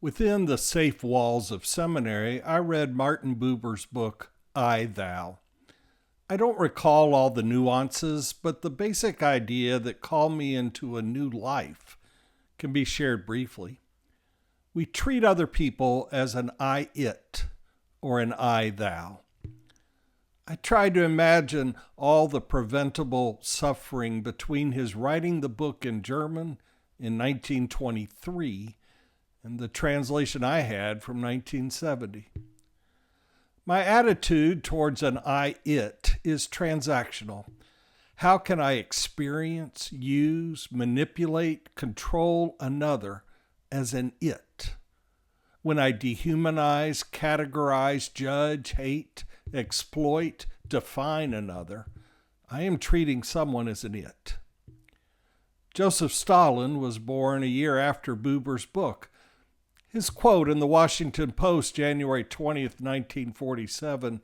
Within the safe walls of seminary, I read Martin Buber's book, I, Thou. I don't recall all the nuances, but the basic idea that called me into a new life can be shared briefly. We treat other people as an I it or an I thou. I tried to imagine all the preventable suffering between his writing the book in German in 1923 and the translation I had from 1970. My attitude towards an I it is transactional. How can I experience, use, manipulate, control another as an it? When I dehumanize, categorize, judge, hate, exploit, define another, I am treating someone as an it. Joseph Stalin was born a year after Buber's book. His quote in the Washington Post, January 20th, 1947,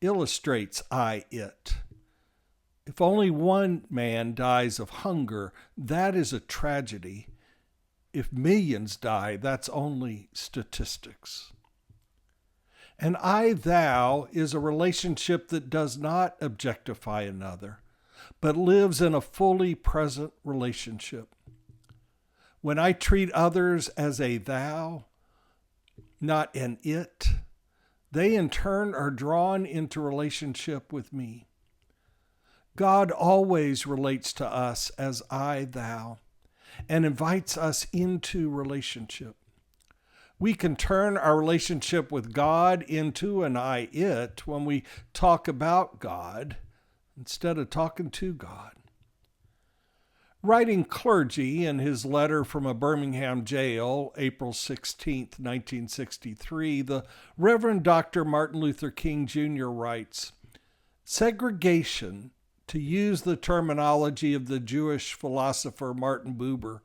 illustrates I it. If only one man dies of hunger, that is a tragedy. If millions die, that's only statistics. And I-thou is a relationship that does not objectify another, but lives in a fully present relationship. When I treat others as a thou, not an it, they in turn are drawn into relationship with me. God always relates to us as I, thou, and invites us into relationship. We can turn our relationship with God into an I, it when we talk about God instead of talking to God. Writing clergy in his letter from a Birmingham jail, April 16, 1963, the Reverend Dr. Martin Luther King Jr. writes, "Segregation, to use the terminology of the Jewish philosopher Martin Buber,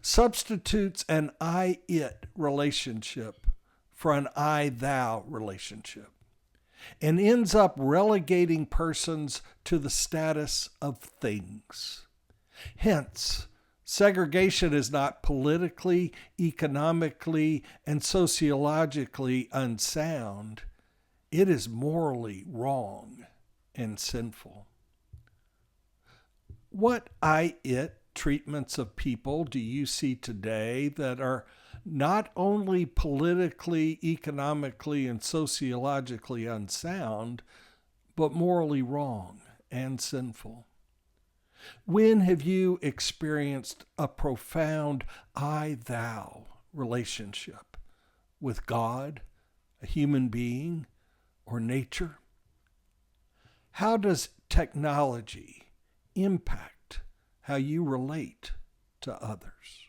substitutes an I-it relationship for an I-thou relationship and ends up relegating persons to the status of things. Hence, segregation is not politically, economically, and sociologically unsound. It is morally wrong and sinful." What I-it treatments of people do you see today that are not only politically, economically, and sociologically unsound, but morally wrong and sinful? When have you experienced a profound I-thou relationship with God, a human being, or nature? How does technology impact how you relate to others?